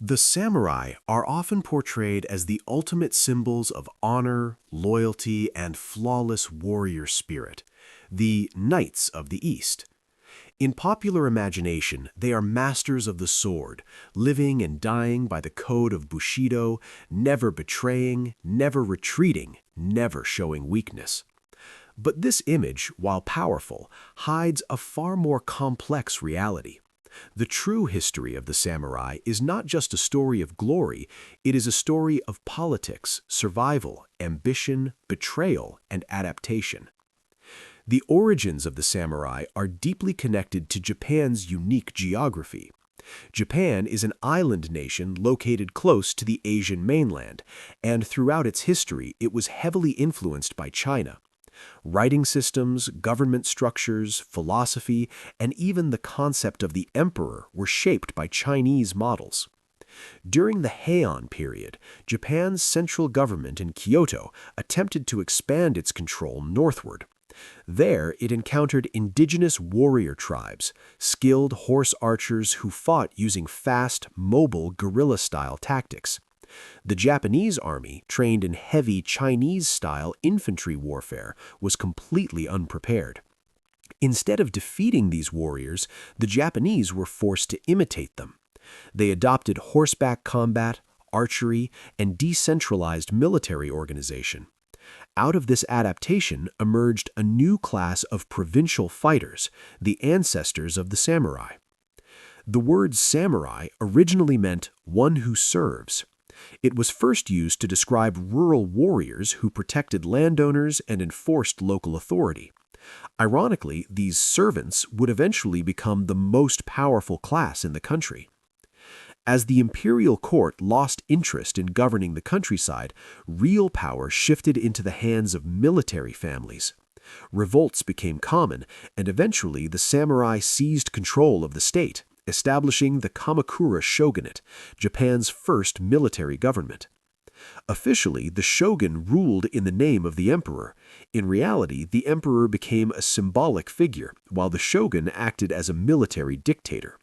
The samurai are often portrayed as the ultimate symbols of honor, loyalty, and flawless warrior spirit, the knights of the East. In popular imagination, they are masters of the sword, living and dying by the code of Bushido, never betraying, never retreating, never showing weakness. But this image, while powerful, hides a far more complex reality. The true history of the samurai is not just a story of glory, it is a story of politics, survival, ambition, betrayal, and adaptation. The origins of the samurai are deeply connected to Japan's unique geography. Japan is an island nation located close to the Asian mainland, and throughout its history it was heavily influenced by China. Writing systems, government structures, philosophy, and even the concept of the emperor were shaped by Chinese models. During the Heian period, Japan's central government in Kyoto attempted to expand its control northward. There, it encountered indigenous warrior tribes, skilled horse archers who fought using fast, mobile, guerrilla-style tactics. The Japanese army, trained in heavy Chinese-style infantry warfare, was completely unprepared. Instead of defeating these warriors, the Japanese were forced to imitate them. They adopted horseback combat, archery, and decentralized military organization. Out of this adaptation emerged a new class of provincial fighters, the ancestors of the samurai. The word samurai originally meant one who serves. It was first used to describe rural warriors who protected landowners and enforced local authority. Ironically, these servants would eventually become the most powerful class in the country. As the imperial court lost interest in governing the countryside, real power shifted into the hands of military families. Revolts became common, and eventually the samurai seized control of the state, establishing the Kamakura Shogunate, Japan's first military government. Officially, the shogun ruled in the name of the emperor. In reality, the emperor became a symbolic figure, while the shogun acted as a military dictator.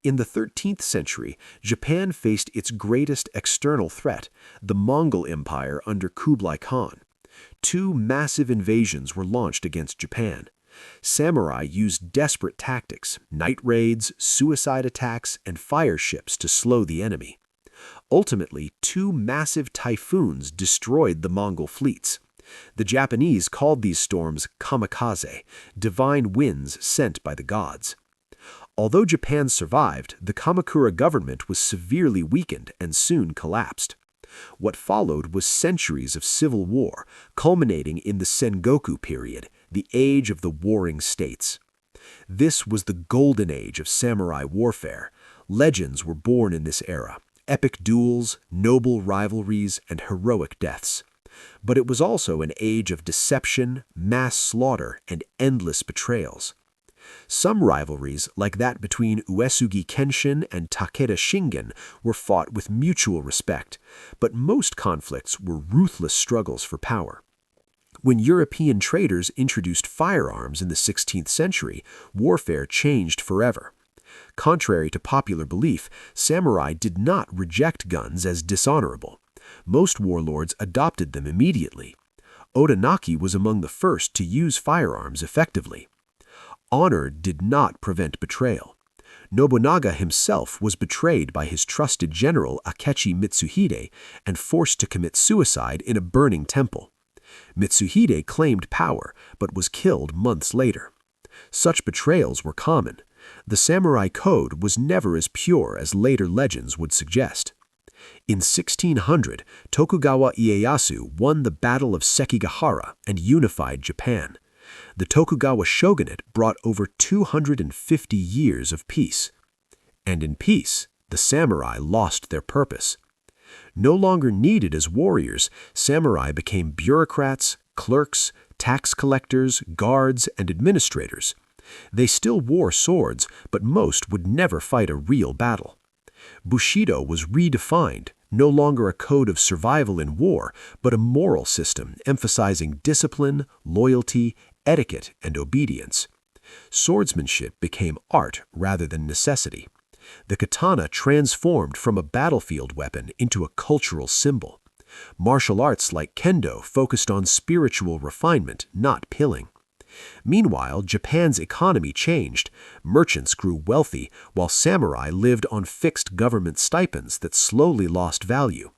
In the 13th century, Japan faced its greatest external threat, the Mongol Empire under Kublai Khan. Two massive invasions were launched against Japan. Samurai used desperate tactics, night raids, suicide attacks, and fire ships to slow the enemy. Ultimately, two massive typhoons destroyed the Mongol fleets. The Japanese called these storms kamikaze, divine winds sent by the gods. Although Japan survived, the Kamakura government was severely weakened and soon collapsed. What followed was centuries of civil war, culminating in the Sengoku period, the age of the warring states. This was the golden age of samurai warfare. Legends were born in this era, epic duels, noble rivalries, and heroic deaths. But it was also an age of deception, mass slaughter, and endless betrayals. Some rivalries, like that between Uesugi Kenshin and Takeda Shingen, were fought with mutual respect, but most conflicts were ruthless struggles for power. When European traders introduced firearms in the 16th century, warfare changed forever. Contrary to popular belief, samurai did not reject guns as dishonorable. Most warlords adopted them immediately. Odanaki was among the first to use firearms effectively. Honor did not prevent betrayal. Nobunaga himself was betrayed by his trusted general Akechi Mitsuhide and forced to commit suicide in a burning temple. Mitsuhide claimed power, but was killed months later. Such betrayals were common. The samurai code was never as pure as later legends would suggest. In 1600, Tokugawa Ieyasu won the Battle of Sekigahara and unified Japan. The Tokugawa Shogunate brought over 250 years of peace. And in peace, the samurai lost their purpose. No longer needed as warriors, samurai became bureaucrats, clerks, tax collectors, guards, and administrators. They still wore swords, but most would never fight a real battle. Bushido was redefined, no longer a code of survival in war, but a moral system emphasizing discipline, loyalty, etiquette, and obedience. Swordsmanship became art rather than necessity. The katana transformed from a battlefield weapon into a cultural symbol. Martial arts like kendo focused on spiritual refinement, not pilling. Meanwhile, Japan's economy changed. Merchants grew wealthy, while samurai lived on fixed government stipends that slowly lost value.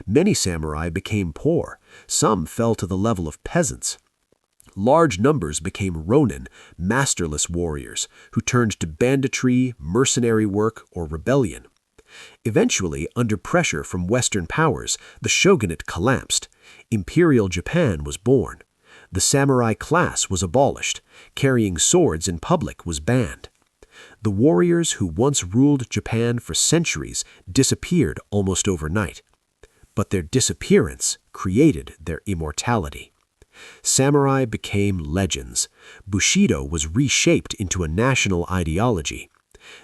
Many samurai became poor. Some fell to the level of peasants. Large numbers became ronin, masterless warriors, who turned to banditry, mercenary work, or rebellion. Eventually, under pressure from Western powers, the shogunate collapsed. Imperial Japan was born. The samurai class was abolished. Carrying swords in public was banned. The warriors who once ruled Japan for centuries disappeared almost overnight. But their disappearance created their immortality. Samurai became legends. Bushido was reshaped into a national ideology.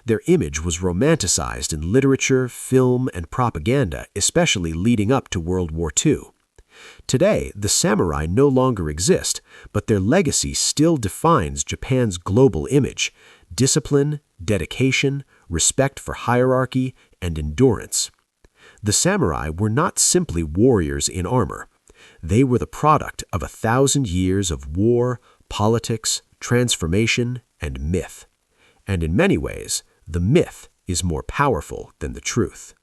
Their image was romanticized in literature, film, and propaganda, especially leading up to World War II. Today, the samurai no longer exist, but their legacy still defines Japan's global image: discipline, dedication, respect for hierarchy, and endurance. The samurai were not simply warriors in armor. They were the product of 1,000 years of war, politics, transformation, and myth. And in many ways, the myth is more powerful than the truth.